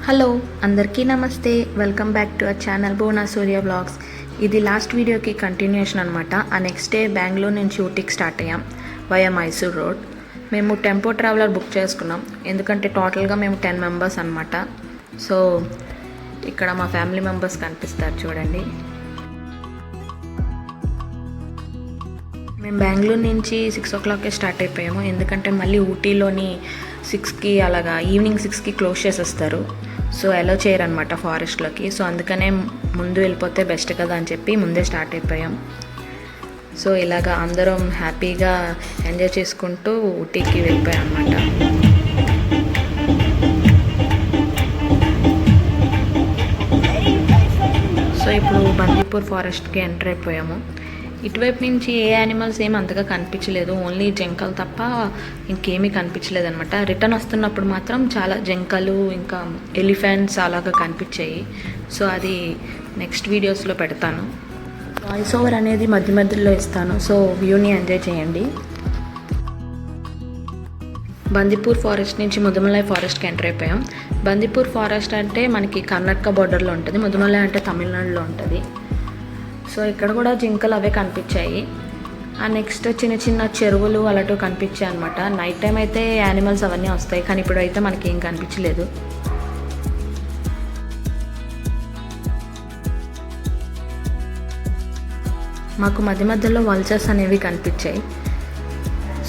Hello అందరికీ నమస్తే. Welcome back to our channel Bhuvana Surya vlogs. ఇది లాస్ట్ వీడియోకి కంటిన్యూషన్ అనమాట. ఆ నెక్స్ట్ డే బెంగళూరు నుంచి ఊటీకి స్టార్ట్ అయ్యాం వయా మైసూర్ రోడ్. మేము టెంపో ట్రావెలర్ బుక్ చేసుకున్నాం, ఎందుకంటే టోటల్గా మేము 10 మెంబర్స్ అనమాట. సో ఇక్కడ మా ఫ్యామిలీ మెంబర్స్ కనిపిస్తారు చూడండి. మేము బెంగళూరు నుంచి 6 o'clockకే స్టార్ట్ అయిపోయాము, ఎందుకంటే మళ్ళీ ఊటీలోని 6కి అలాగా ఈవినింగ్ 6కి క్లోజ్ చేసేస్తారు. సో అలో చేయరనమాట ఫారెస్ట్లోకి. సో అందుకనే ముందు వెళ్ళిపోతే బెస్ట్ కదా అని చెప్పి ముందే స్టార్ట్ అయిపోయాం. సో ఇలాగా అందరం హ్యాపీగా ఎంజాయ్ చేసుకుంటూ ఊటీకి వెళ్ళిపోయాం అనమాట. సో ఇప్పుడు బందీపూర్ ఫారెస్ట్కి ఎంటర్ అయిపోయాము. ఇటువైపు నుంచి ఏ యానిమల్స్ ఏమి అంతగా కనిపించలేదు, ఓన్లీ జింకలు తప్ప ఇంకేమీ కనిపించలేదు అనమాట. రిటర్న్ వస్తున్నప్పుడు మాత్రం చాలా జింకలు ఇంకా ఎలిఫెంట్స్ అలాగా కనిపించాయి. సో అది నెక్స్ట్ వీడియోస్లో పెడతాను. వాయిస్ ఓవర్ అనేది మధ్య మధ్యలో ఇస్తాను, సో వ్యూని ఎంజాయ్ చేయండి. బందీపూర్ ఫారెస్ట్ నుంచి ముదుమలై ఫారెస్ట్కి ఎంటర్ అయిపోయాం. బందీపూర్ ఫారెస్ట్ అంటే మనకి కర్ణాటక బార్డర్లో ఉంటుంది, ముదుమలై అంటే తమిళనాడులో ఉంటుంది. సో ఇక్కడ కూడా జింకలు అవే కనిపించాయి. ఆ నెక్స్ట్ చిన్న చిన్న చెరువులు అలాంటివి కనిపించాయి అనమాట. నైట్ టైం అయితే యానిమల్స్ అవన్నీ వస్తాయి, కానీ ఇప్పుడు అయితే మనకి ఏం కనిపించలేదు. మాకు మధ్య మధ్యలో వల్చర్స్ అనేవి కనిపించాయి.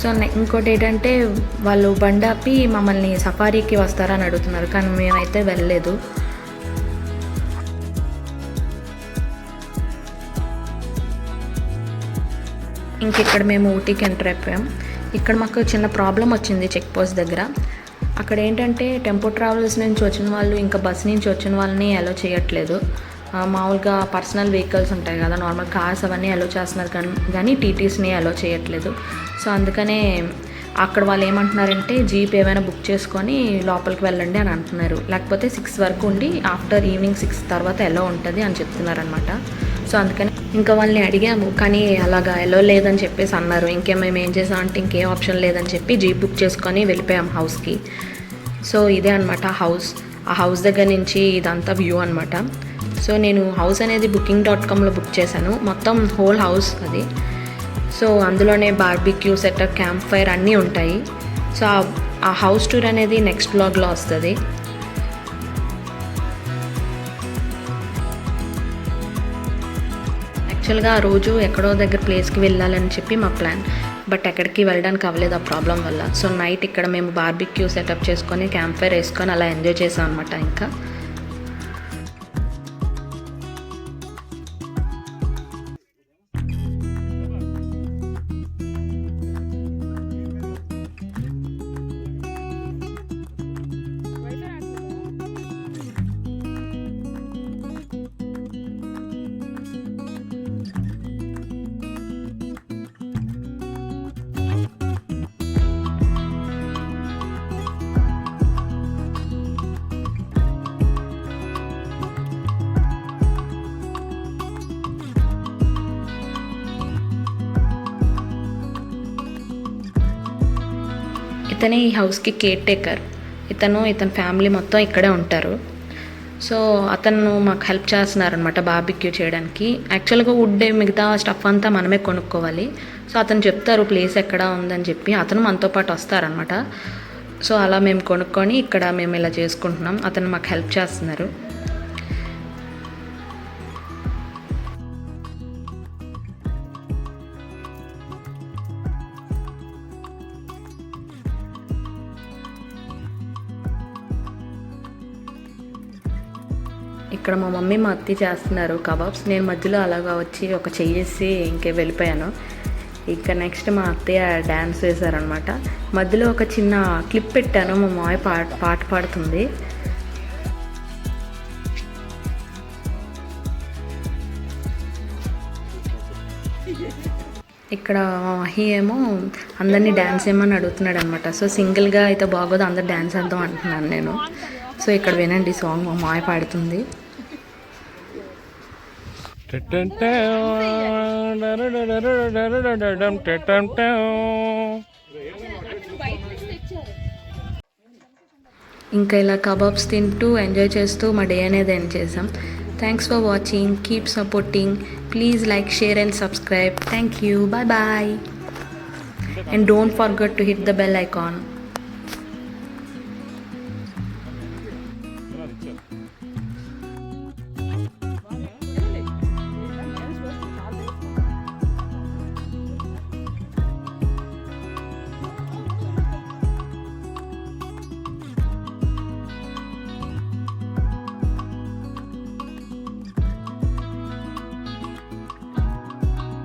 సో ఇంకోటి ఏంటంటే వాళ్ళు బండాపి మమ్మల్ని సఫారీకి వస్తారని అడుగుతున్నారు, కానీ మేమైతే వెళ్ళలేదు. ఇంక ఇక్కడ మేము ఊటీకి ఎంటర్ అయిపోయాం. ఇక్కడ మాకు చిన్న ప్రాబ్లం వచ్చింది చెక్ పోస్ట్ దగ్గర. అక్కడ ఏంటంటే టెంపో ట్రావెల్స్ నుంచి వచ్చిన వాళ్ళు ఇంకా బస్ నుంచి వచ్చిన వాళ్ళని అలో చేయట్లేదు. మామూలుగా పర్సనల్ వెహికల్స్ ఉంటాయి కదా, నార్మల్ కార్స్ అవన్నీ అలో చేస్తున్నారు, కానీ టీటీస్ని అలో చేయట్లేదు. సో అందుకనే అక్కడ వాళ్ళు ఏమంటున్నారంటే జీప్ ఏమైనా బుక్ చేసుకొని లోపలికి వెళ్ళండి అని అంటున్నారు, లేకపోతే 6 వరకు ఉండి ఆఫ్టర్ ఈవినింగ్ 6 తర్వాత ఎలా ఉంటుంది అని చెప్తున్నారు అనమాట. సో అందుకని ఇంకా వాళ్ళని అడిగాము, కానీ అలాగా ఎలా లేదని చెప్పేసి అన్నారు. మేము ఏం చేసామంటే ఇంకేం ఆప్షన్ లేదని చెప్పి జీప్ బుక్ చేసుకొని వెళ్ళిపోయాం హౌస్కి. సో ఇదే అనమాట హౌస్. ఆ హౌస్ దగ్గర నుంచి ఇదంతా వ్యూ అనమాట. సో నేను హౌస్ అనేది booking.comలో బుక్ చేశాను, మొత్తం హోల్ హౌస్ అది. సో అందులోనే బార్బిక్యూ సెటప్, క్యాంప్ ఫైర్ అన్నీ ఉంటాయి. సో ఆ హౌస్ టూర్ అనేది నెక్స్ట్ బ్లాగ్లో వస్తుంది. యాక్చువల్గా ఆ రోజు ఎక్కడో దగ్గర ప్లేస్కి వెళ్ళాలని చెప్పి మా ప్లాన్, బట్ ఎక్కడికి వెళ్ళడానికి అవ్వలేదు ఆ ప్రాబ్లం వల్ల. సో నైట్ ఇక్కడ మేము బార్బిక్యూ సెటప్ చేసుకొని క్యాంప్ ఫైర్ వేసుకొని అలా ఎంజాయ్ చేసాం అనమాట. ఇంకా ఇతనే ఈ హౌస్కి కేర్ టేకర్. ఇతని ఫ్యామిలీ మొత్తం ఇక్కడే ఉంటారు. సో అతను మాకు హెల్ప్ చేస్తున్నారు అనమాట బార్బిక్యూ చేయడానికి. యాక్చువల్గా వుడ్ మిగతా స్టఫ్ అంతా మనమే కొనుక్కోవాలి. సో అతను చెప్తారు ప్లేస్ ఎక్కడ ఉందని చెప్పి, అతను మనతో పాటు వస్తారనమాట. సో అలా మేము కొనుక్కొని ఇక్కడ మేము ఇలా చేసుకుంటున్నాం. అతను మాకు హెల్ప్ చేస్తున్నారు. ఇక్కడ మా మమ్మీ మా అత్తి చేస్తున్నారు కబాబ్స్. నేను మధ్యలో అలాగా వచ్చి ఒక చెయ్యేసి ఇంకే వెళ్ళిపోయాను. ఇంకా నెక్స్ట్ మా అత్తయ్య డ్యాన్స్ వేశారనమాట. మధ్యలో ఒక చిన్న క్లిప్ పెట్టాను, మా మాయ పాట పాడుతుంది. ఇక్కడ మహి ఏమో అందరినీ డ్యాన్స్ ఏమని అడుగుతున్నాడు అనమాట. సో సింగిల్గా అయితే బాగోదు, అందరు డ్యాన్స్ వేద్దాం అంటున్నాను నేను. సో ఇక్కడ వినండి సాంగ్ మా మాయ పాడుతుంది. ఇంకా ఇలా కబాబ్స్ తింటూ ఎంజాయ్ చేస్తూ మా డే అనేది ఎండ్ చేసాం. Thanks for watching, keep supporting, please like, share and subscribe. Thank you, bye bye, and don't forget to hit the bell icon.